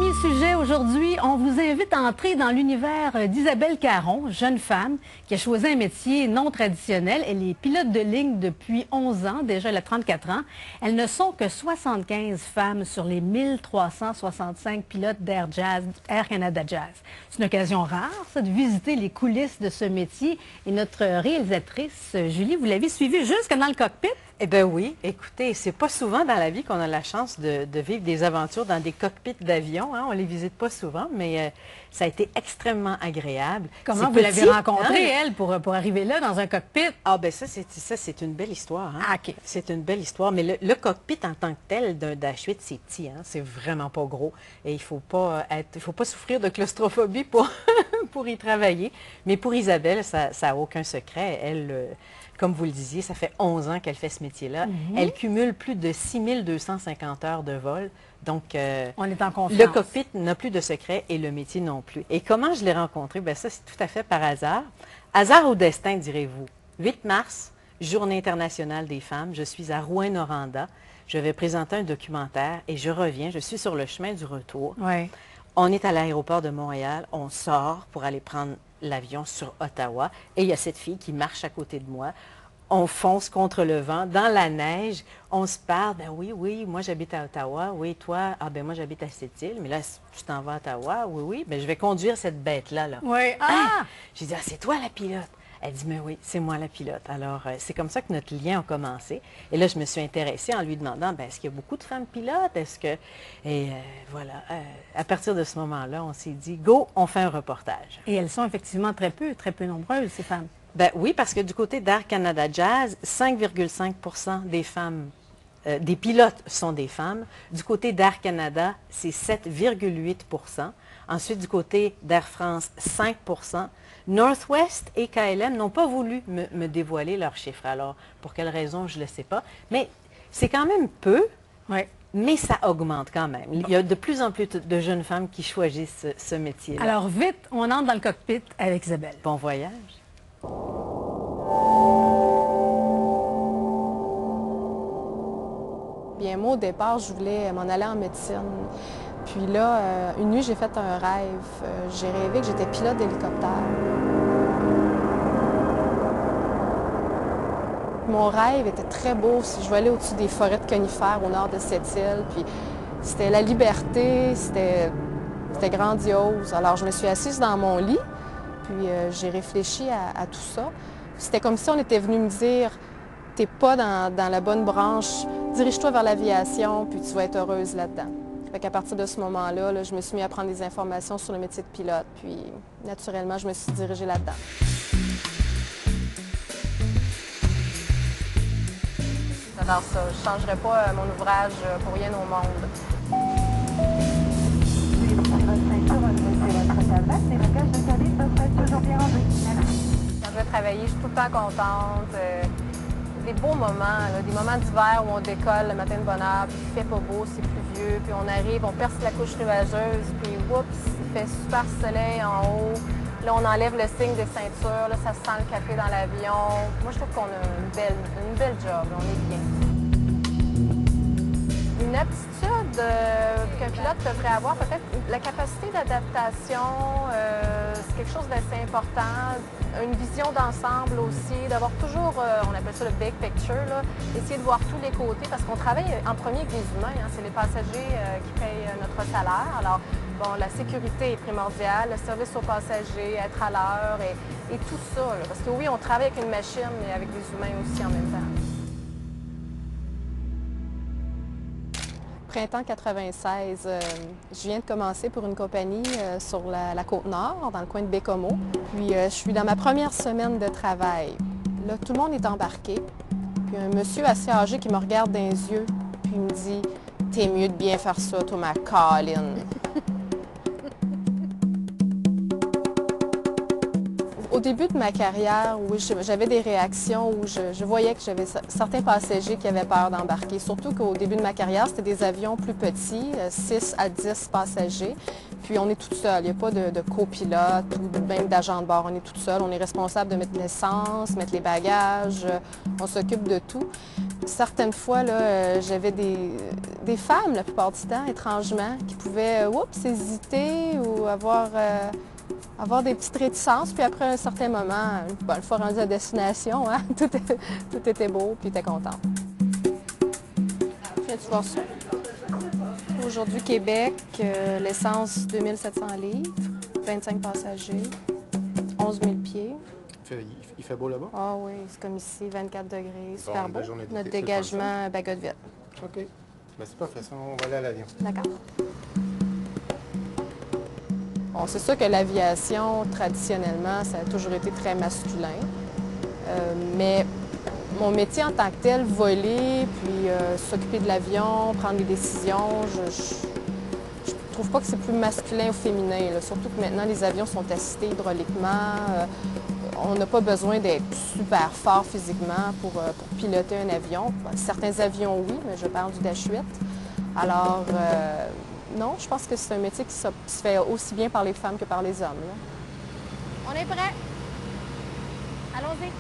Premier sujet aujourd'hui, on vous invite à entrer dans l'univers d'Isabelle Caron, jeune femme qui a choisi un métier non traditionnel. Elle est pilote de ligne depuis 11 ans, déjà elle a 34 ans. Elles ne sont que 75 femmes sur les 1365 pilotes d'Air Canada Jazz. C'est une occasion rare, ça, de visiter les coulisses de ce métier. Et notre réalisatrice, Julie, vous l'avez suivie jusque dans le cockpit? Eh bien oui, écoutez, c'est pas souvent dans la vie qu'on a la chance de vivre des aventures dans des cockpits d'avion. Hein? On les visite pas souvent, mais ça a été extrêmement agréable. Comment vous l'avez rencontrée, elle, pour arriver là, dans un cockpit? Ah ben ça, c'est une belle histoire. Hein? Ah, OK. C'est une belle histoire, mais le cockpit en tant que tel d'un Dash 8, c'est petit, hein? C'est vraiment pas gros. Et il faut pas souffrir de claustrophobie pour y travailler. Mais pour Isabelle, ça n'a aucun secret. Elle... Comme vous le disiez, ça fait 11 ans qu'elle fait ce métier-là. Elle cumule plus de 6250 heures de vol. Donc, on est en confiance. Le cockpit n'a plus de secret et le métier non plus. Et comment je l'ai rencontrée? Bien, ça, c'est tout à fait par hasard. Hasard ou destin, direz-vous. 8 mars, Journée internationale des femmes. Je suis à Rouyn-Noranda. Je vais présenter un documentaire et je reviens. Je suis sur le chemin du retour. Ouais. On est à l'aéroport de Montréal. On sort pour aller prendre l'avion sur Ottawa et il y a cette fille qui marche à côté de moi. On fonce contre le vent, dans la neige, on se parle, ben oui, moi j'habite à Ottawa, oui, toi, ah ben moi j'habite à Sept-Îles, mais là, tu t'en vas à Ottawa, oui, ben je vais conduire cette bête-là. Là. Oui, J'ai dit, ah, c'est toi la pilote. Elle dit, mais oui, c'est moi la pilote. Alors, c'est comme ça que notre lien a commencé. Et là, je me suis intéressée en lui demandant, ben, est-ce qu'il y a beaucoup de femmes pilotes? Est-ce que... Et voilà, à partir de ce moment-là, on s'est dit, go, on fait un reportage. Et elles sont effectivement très peu nombreuses, ces femmes. Ben oui, parce que du côté d'Air Canada Jazz, 5,5 des femmes, des pilotes sont des femmes. Du côté d'Air Canada, c'est 7,8 Ensuite, du côté d'Air France, 5 Northwest et KLM n'ont pas voulu me dévoiler leurs chiffres. Alors, pour quelle raison, je ne le sais pas. Mais c'est quand même peu, mais ça augmente quand même. Il y a de plus en plus de jeunes femmes qui choisissent ce métier-là. Alors, vite, on entre dans le cockpit avec Isabelle. Bon voyage. Bien, moi, au départ, je voulais m'en aller en médecine. Puis là, une nuit, j'ai fait un rêve. J'ai rêvé que j'étais pilote d'hélicoptère. Mon rêve était très beau. Je voulais aller au-dessus des forêts de conifères au nord de Sept-Îles. Puis c'était la liberté, c'était grandiose. Alors, je me suis assise dans mon lit, puis j'ai réfléchi à tout ça. C'était comme si on était venu me dire, t'es pas dans la bonne branche, dirige-toi vers l'aviation, puis tu vas être heureuse là-dedans. Fait qu'à partir de ce moment-là, je me suis mis à prendre des informations sur le métier de pilote, puis naturellement, je me suis dirigée là-dedans. J'adore ça. Je ne changerais pas mon ouvrage pour rien au monde. Quand je vais travailler, je suis tout le temps contente. Des beaux moments, là, des moments d'hiver où on décolle le matin de bonne heure, puis il fait pas beau, c'est pluvieux, puis on arrive, on perce la couche nuageuse, puis oups, il fait super soleil en haut. Là, on enlève le signe des ceintures, là, ça sent le café dans l'avion. Moi, je trouve qu'on a une belle job, là, on est bien. Une aptitude qu'un pilote devrait avoir, peut-être la capacité d'adaptation, c'est quelque chose d'assez important. Une vision d'ensemble aussi, d'avoir toujours, on appelle ça le big picture, là, essayer de voir tous les côtés, parce qu'on travaille en premier avec des humains, hein, c'est les passagers qui payent notre salaire. Alors, bon, la sécurité est primordiale, le service aux passagers, être à l'heure et tout ça, là, parce que oui, on travaille avec une machine, mais avec des humains aussi en même temps. Printemps 96, je viens de commencer pour une compagnie sur la Côte-Nord, dans le coin de Bécomo. Puis je suis dans ma première semaine de travail. Là, tout le monde est embarqué. Puis un monsieur assez âgé qui me regarde dans les yeux, puis il me dit « T'es mieux de bien faire ça, toi, ma Colin. » Au début de ma carrière, oui, j'avais des réactions où je voyais que j'avais certains passagers qui avaient peur d'embarquer. Surtout qu'au début de ma carrière, c'était des avions plus petits, 6 à 10 passagers. Puis on est tout seul, il n'y a pas de copilote ou même d'agent de bord. On est tout seul, on est responsable de mettre l'essence, mettre les bagages, on s'occupe de tout. Certaines fois, j'avais des femmes, la plupart du temps, étrangement, qui pouvaient hésiter ou avoir des petites réticences. Puis après un certain moment, une fois rendu à destination, hein, tout était beau, puis était contente. Viens-tu voir ça? Aujourd'hui, Québec, l'essence 2700 livres, 25 passagers, 11 000 pieds. Il fait beau là-bas? Ah oui, c'est comme ici, 24 degrés, super beau. La journée d'été, Notre c'est le dégagement bagotte vite. OK. Ben, c'est parfait, ça, on va aller à l'avion. D'accord. Bon, c'est sûr que l'aviation, traditionnellement, ça a toujours été très masculin. Mais mon métier en tant que tel, voler, puis s'occuper de l'avion, prendre des décisions, je trouve pas que c'est plus masculin ou féminin. Là. Surtout que maintenant, les avions sont assistés hydrauliquement. On n'a pas besoin d'être super fort physiquement pour piloter un avion. Certains avions, oui, mais je parle du Dash 8. Alors, non, je pense que c'est un métier qui se fait aussi bien par les femmes que par les hommes. Là. On est prêts? Allons-y!